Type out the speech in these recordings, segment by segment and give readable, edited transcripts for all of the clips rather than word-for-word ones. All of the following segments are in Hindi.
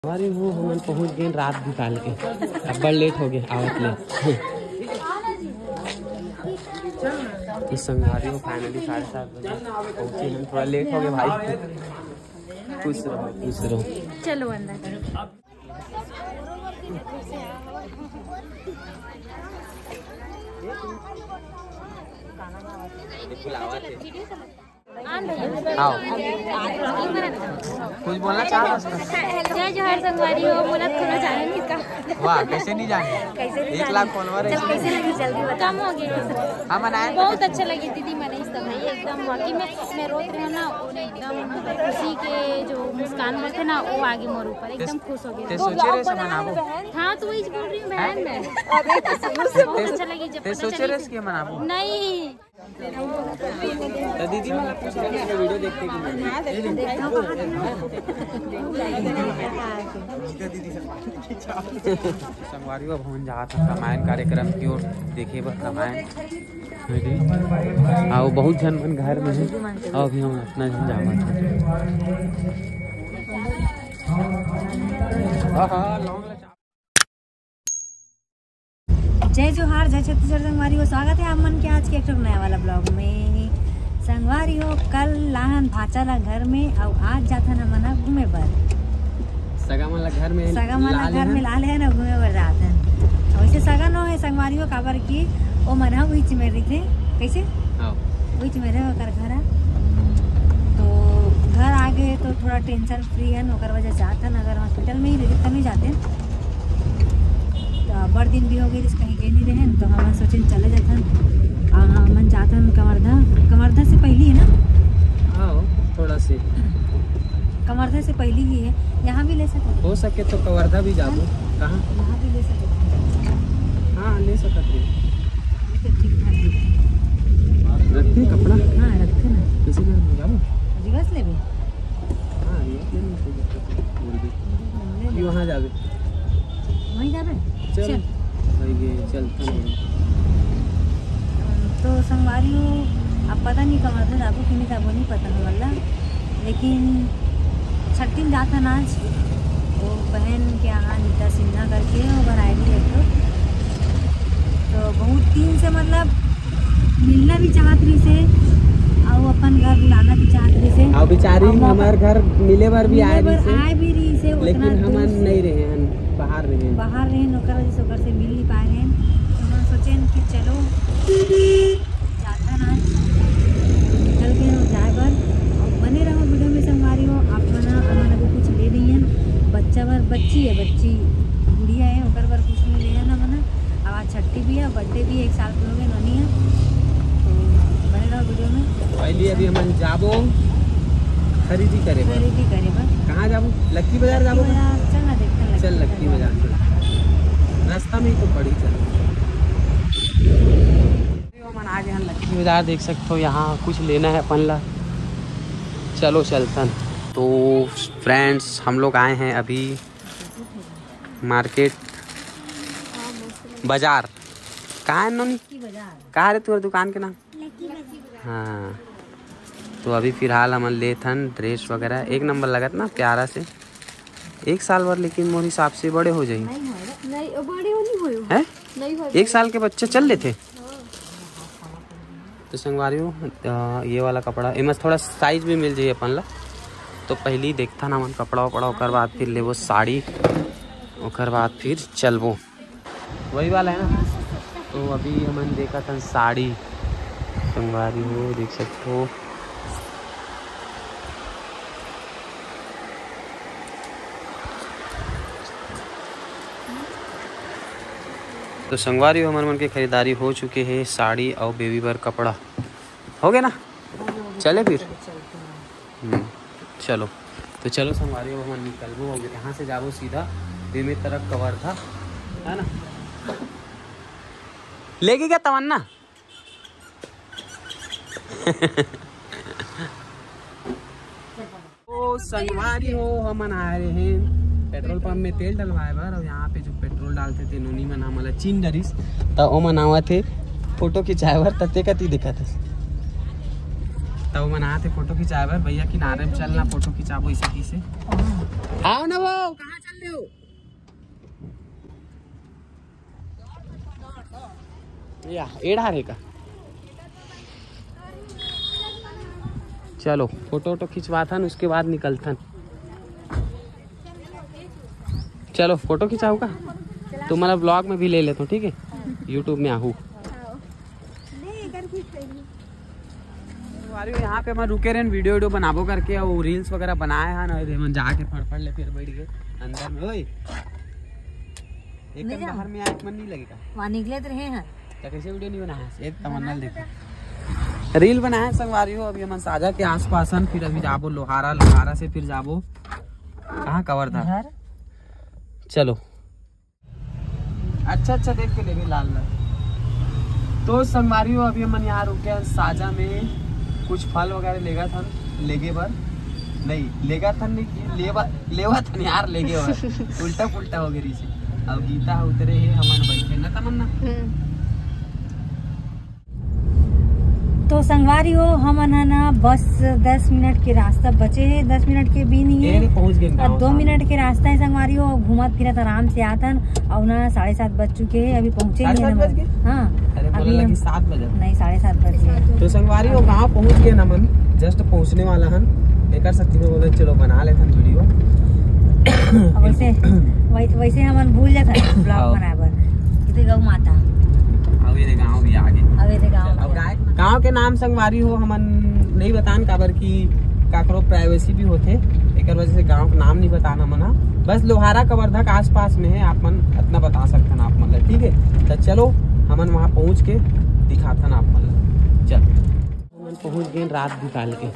हमारे वो हम पहुँच गए रात निकाल के, अब बड़ लेट हो गए आवत ले। तो संगारियों फाइनली 7:30 बजे पहुँचे, हम थोड़ा लेट हो गए भाई। खुश रहो। चलो अंदर। आओ कुछ बोलना चाह रहा जय जोहार संगवारी हो, बोला थोड़ा जाने नहीं का। वाह कैसे नहीं जाने, कैसे 1 लाख फॉलोवर है। कैसे लगी जल्दी बता। कम हो गए। हाँ मनाए बहुत अच्छा लगी दीदी, मैंने इस भाई एकदम वाकई में मैं रोत रही हूँ ना, एकदम खुशी के जो मुस्कान में थे ना वो आगे मोर ऊपर एकदम खुश हो गए। सोचे रहे मनाबो। हाँ तो वही बोल रही हूँ बहन मैं। बहुत अच्छा लगी जब सोचे रहे कि मनाबो नहीं। तो दीदी मतलब कुछ वीडियो देखते संगवारी भवन जहाँ था रामायण कार्यक्रम की ओर देखे बस रामायण हाँ, वो बहुत जन मन घर में है और अभी हम अपना जन जावा था। जय जोहार, जय छत्तीसगढ़ संगवारी हो। स्वागत है आप मन के आज के एक नया वाला ब्लॉग में। संगवारी हो कल लाहन भाचा ला घर में और आज जाता ना मना घूमे बर सगा मन ला घर में लाल है ना घूमे बर जाते हैं। वैसे सगा न है संगवारी हो काबर की वो मना वही चिमेर रही थे कैसे वही चिमेर कर घर तो घर आ गए तो थोड़ा टेंशन फ्री है नौकर वजह जाता न अगर हॉस्पिटल में ही रही तब नहीं जाते। तो बड़ दिन भी हो गए जिस कहीं गए नहीं रहे तो हम सोचे चले जाते मन जातन कमरधा से पहली है ना। हाँ थोड़ा से कमरधा से पहली ही है, यहाँ भी ले सकते हो सके तो कवर्धा भी जाओ। कहाँ यहाँ भी ले सकते। हाँ ले सकते ठीक ठाक रखते कपड़ा। हाँ रखते ना किसी का जाओ रिवर्स ले भी। हाँ ये वहाँ जावे वहीं जावे चल चलता तो संगवारी हो अब पता नहीं कमरधा जाबो कि नहीं जाबो नहीं पता हमारा, लेकिन छठी में जाता ना आज वो बहन के यहाँ नीता सिन्हा करके वो बनाए भी एक तो बहुत दिन से मतलब मिलना भी चाहत रही से और अपन घर बुलाना भी चाहत रही से और बेचारी हमारे घर मिले बार भी आए रही से लेकिन हम नहीं रहे हैं बाहर रहे नौकर वजह से घर से मिल नहीं पाए रहे तो हम सोचे कि चलो जाता ना चल के जाए बर और बने रहो वीडियो में संगवारी हो। आप मना अभी कुछ ले नहीं है बच्चा बर बच्ची गुड़िया है ओकर बर कुछ नहीं ले ना मना। अब आज छठी भी है बर्थडे भी 1 साल के हो गए ननी है तो बने रहो वीडियो में। पहले अभी हम जाबो खरीदी करे बर कहाँ जाबो लक्की बाजार जाबो चल ना देखते चल लक्की बाजार रास्ता में ही तो पड़ी चल आगे हम लक्की बाजार देख सकते हो। यहाँ कुछ लेना है अपन ला चलो चलतन। तो फ्रेंड्स हम लोग आए हैं अभी मार्केट बाजार। कहाँ है नोनी कहाँ है तुम्हारी दुकान के नाम? हाँ तो अभी फिलहाल हम लेथन ड्रेस वगैरह 1 नंबर लगत ना प्यारा से 1 साल भर लेकिन मोर हिसाब से बड़े हो जाए हैं 1 साल के बच्चे चल लेते। तो संगवारी हो ये वाला कपड़ा इमें थोड़ा साइज भी मिल जाए अपन ला तो पहले ही देखता ना मन कपड़ा वपड़ा ओकर बाद फिर लेबो साड़ी ओकर बाद फिर चलबो वही वाला है ना। तो अभी हमन देखा था साड़ी संगवारी हो देख सकते हो। तो संगवारी हो हमारे मन की खरीदारी हो चुके हैं साड़ी और बेबी बर कपड़ा हो गया ना। चले फिर चलो तो चलो संगवारी हो हम निकलबो हो गए यहाँ से जाबो सीधा बेमे तरफ कवर्धा है ना। लेके क्या तमन्ना तो संगवारी हो हम आ रहे हैं पेट्रोल पंप में तेल डलवाए बार और यहाँ पे जो पेट्रोल डालते थे नोनी मना मला चीन डरिस तो वो मनावा थे फोटो खिंचाए बार तते कती दिखा थे तब मना थे फोटो खिंचाए बार भैया किनारे में चलना फोटो खिंचाबो इसी से। आओ ना वो कहाँ चल या एड़ा रहेगा। चलो फोटो वोटो खिंचवाथन उसके बाद निकलथन। चलो फोटो खिंचाऊगा तो मतलब ब्लॉग में भी ले लेता हूँ, ठीक है, यूट्यूब में आहू। यहाँ पे मैं रुके रहे वीडियो वीडियो बनाबो करके और रील्स वगैरह बनाए हैं ना, मन जाके फड़ ले फिर बैठ गए अंदर में। ओए एक बाहर में आए मन नहीं लगेगा, वहाँ निकले तो रहे हैं तो कैसे वीडियो नहीं बनाया, एक तमन्ना देखो रील बनाए संगवारी हो। अभी हम साझा के आसपास हैं, फिर अभी जाबो लोहारा, लोहारा से फिर जाबो कहाँ कवर्धा। चलो अच्छा अच्छा देख के ले भी लाल लाल। तो संगवारी हो अभी हम यहाँ रुके हैं साझा में, कुछ फल वगैरह लेगा था, लेगे बर नहीं लेगा था, नहीं लेवा था यार, लेगे बर उल्टा पुल्टा हो गई से। अब गीता उतरे है हमन बैठे ना तमन्ना। तो संगवारी हो हम ना बस 10 मिनट के रास्ता बचे है, 10 मिनट के भी नहीं है, पहुंच गए 2 मिनट के रास्ता है संगवारी हो। घूमत फिरत आराम से आतन और ना 7:30 बज चुके हैं, अभी पहुँचे ही है। हाँ अभी हम 7 बजे नहीं 7:30 बजे। तो संगवारी हो गाँव पहुँच गए ना, मन जस्ट पहुँचने वाला हन। एक शक्ति में बोले चलो बना लेते वीडियो। वैसे हम भूल जाते हैं ब्लॉग बनाए कितने गौ माता गाँव भी आगे गाँव के नाम संगवारी हो हमन नहीं बतान काबर की काकरो प्राइवेसी भी होते, एक वजह से गांव का नाम नहीं बताना मना। बस लोहारा कवर्धा के आसपास में है, आप मन इतना बता सकते हैं आप मतलब, ठीक है। तो चलो हमन वहाँ पहुँच के दिखाथन आप मतलब। चल हमन पहुँच गए रात निकाल के,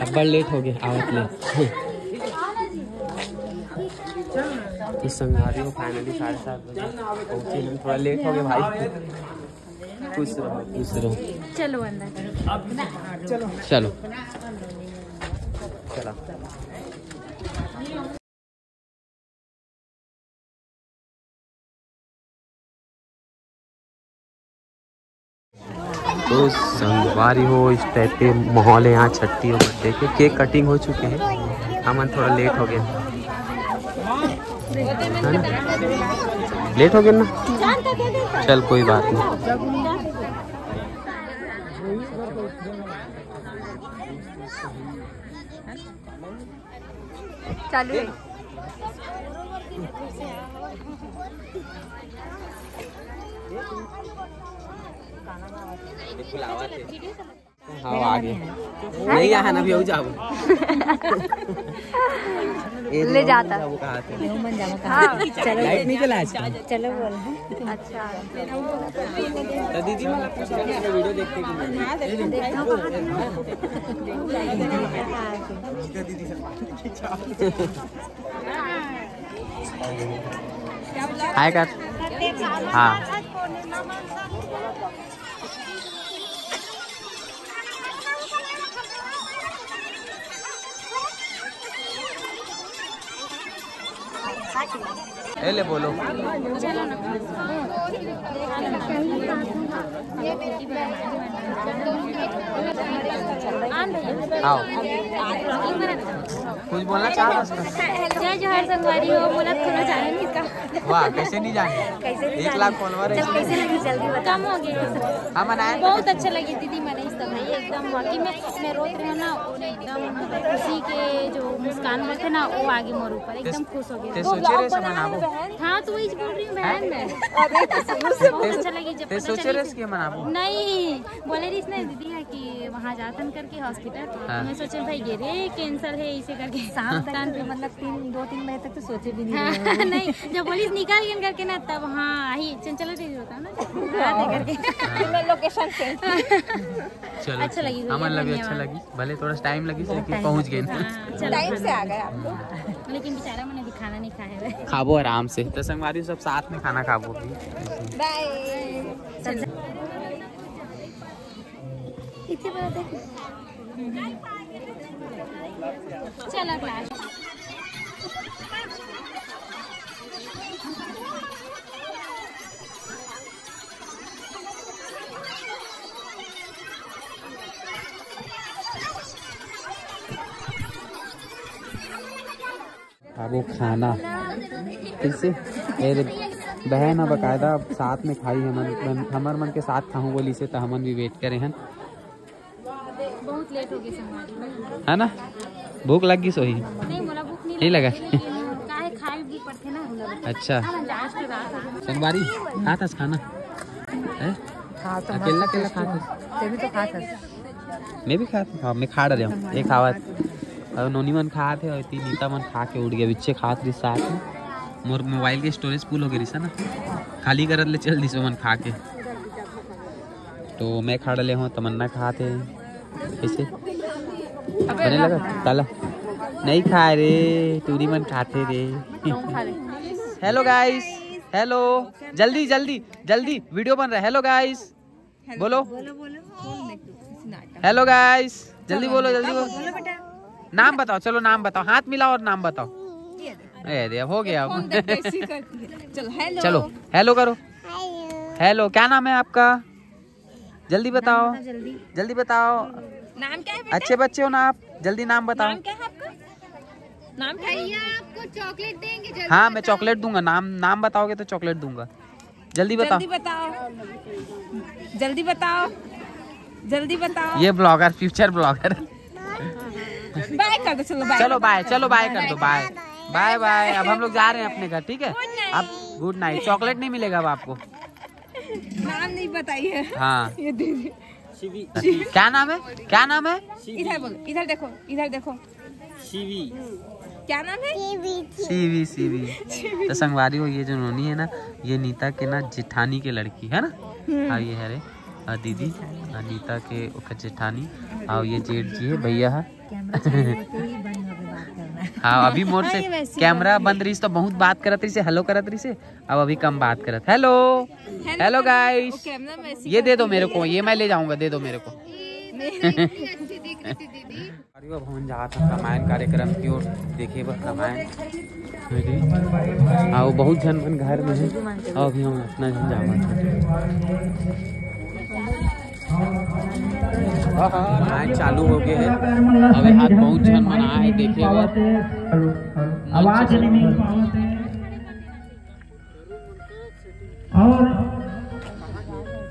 अब बड़ लेट हो गए आवत ले। इस संगवारी हो फाइनली 7:30 बजे पहुँचे, हम थोड़ा लेट हो गए भाई। खुश रहो। चलो अंदर चलो चला। तो संगवारी हो इस टाइप के माहौल है यहाँ छठी और बर्थडे के। केक कटिंग हो चुके हैं, हम थोड़ा लेट हो गए, लेट हो गए ना। चल कोई बात नहीं। चालू है। हाँ आगे नहीं यहाँ ना भी हो जाओ ले जाता चलो लाइट नहीं चला चलो बोल। अच्छा तो दीदी वीडियो देखते हाय कर। हाँ ले बोलो। आओ कुछ बोलना चाह रहा जय जोहर संगवारी हो, बोला थोड़ा जाने नहीं इसका। वाह कैसे नहीं जाने, 1 लाख फॉलोवर है। कैसे लगी जल्दी बता। कम हो गया। हाँ मनाए बहुत अच्छा लगी दीदी मैंने इस भाई एकदम वाकई में मैं रोक रही हूँ ना, एकदम खुशी के जो मुस्कान में थे ना वो आगे मोर ऊपर एकदम खुश हो गए। सोचे रहे मनाबो। हाँ तो वही बोल रही हूँ बहन मैं। बहुत अच्छा लगी जब सोचे रहे कि मनाबो। नहीं बोले रही इसने दीदी है कि वहाँ जातन करके हॉस्पिटल, मैं सोचे भाई गिरे कैंसर है इसे करके मतलब 2-3 बजे तक तो सोचे भी नहीं। नहीं जब पुलिस निकाल गए करके ना तब हाँ ही चंचल होता ना करके लोकेशन से। चलो अच्छा लगी हमारे भी अच्छा लगी, भले थोड़ा टाइम लगी लेकिन पहुंच गए। टाइम से आ गए आप लोग, लेकिन बेचारा मैंने भी खाना नहीं खाया है। खाबो आराम से, तो संगवारी सब साथ में खाना खाबो भी। चलो क्लास वो खाना फिर से मेरे बहन है बकायदा साथ में खाई हमर मन के साथ खाऊं बोली से तो हमन भी वेट करे हैं। बहुत लेट हो गई संगवारी है ना, भूख लग गई सोही नहीं मोला भूख नहीं लगा काहे खाए भी पड़ते ना। अच्छा संगवारी खात खाना है अकेला अकेला खात मैं भी खाता हाँ मैं खा रहा हूँ एक खावत और नोनी मन खात है और नीता मन खा के उड़ गया बिच्छे खात रही साथ में मोर मोबाइल के स्टोरेज फुल हो गई रही ना खाली करत ले चल दिस मन खा के तो मैं खा रहे हूँ तमन्ना खाते कैसे बने लगा ताला नहीं खा रे टूरी मन खाते रे। हेलो गाइस हेलो जल्दी जल्दी जल्दी वीडियो बन रहा है। हेलो गाइस बोलो हेलो गाइस जल्दी बोलो नाम बताओ चलो नाम बताओ हाथ मिलाओ और नाम बताओ। दे हो गया चलो हेलो करो हेलो क्या नाम है आपका जल्दी बताओ जल्दी बताओ नाम क्या है अच्छे बच्चे हो ना आप जल्दी नाम बताओ। नाम क्या है आपका नाम क्या है? आपको चॉकलेट देंगे जल्दी हाँ मैं चॉकलेट दूंगा नाम बताओगे तो चॉकलेट दूंगा। जल्दी बताओ जल्दी बताओ जल्दी बताओ। ये ब्लॉगर फ्यूचर ब्लॉगर बाय कर दो चलो बाय कर दो बाय बाय बाय। अब हम लोग जा रहे हैं अपने घर ठीक है। अब गुड नाइट चॉकलेट नहीं मिलेगा अब आपको। नाम नहीं बताइए हाँ ये दीदी क्या नाम है इधर बोलो इधर देखो शिवी क्या नाम है सीवी तो संगवारी हो ये जो नोनी है ना ये नीता के ना जेठानी के लड़की है ना। हाँ ये है रे दीदी नीता के जेठानी और ये जेठ जी है भैया है। हाँ अभी मोर से कैमरा बंद रही तो बहुत बात करत रही से हेलो करत रही से अब अभी कम बात करत। हेलो गाइस ये दे दो मेरे को ये मैं ले जाऊंगा दे दो मेरे को। भवन जहाँ था रामायण कार्यक्रम की ओर देखे बस रामायण हाँ वो बहुत जन मन घर में है और अभी हम अपना जन जावा रामायण चालू हो गए है अभी हाथ बहुत जन मन आए देखे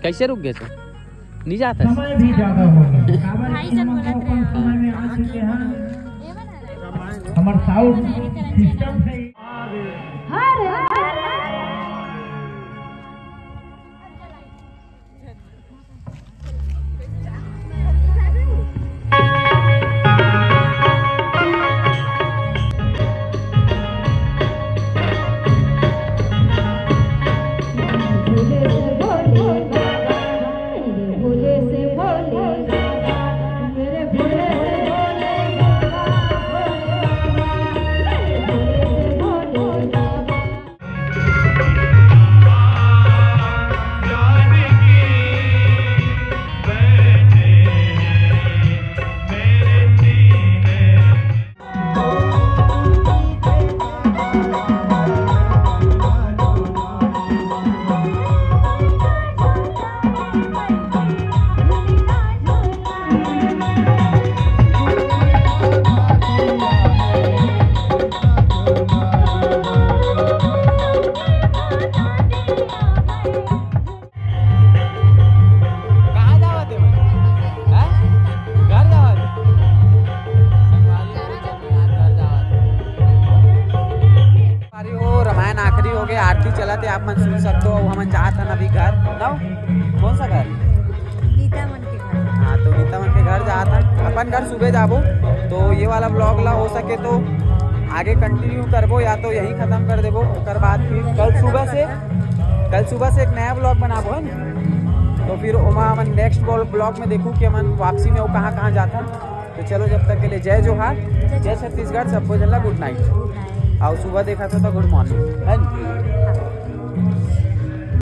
कैसे रुक गए थे नहीं जाता हमारे साउंड सिस्टम से आरती चला थे आप मन सुन सकते हो। हम जा था अभी घर ना कौन सा घर नीता मन के घर। हाँ तो नीता मन के घर जा था अपन घर सुबह जाबो तो ये वाला ब्लॉग ला हो सके तो आगे कंटिन्यू करबो या तो यही खत्म कर देबो। उसके बाद फिर कल सुबह से एक नया ब्लॉग बनाबो है ना तो फिर वहाँ हम नेक्स्ट ब्लॉग में देखूँ कि हम वापसी में वो कहाँ जाता। तो चलो जब तक के लिए जय जोहार जय छत्तीसगढ़ सबको जल्ला गुड नाइट और सुबह देखा था तो गुड मॉर्निंग है।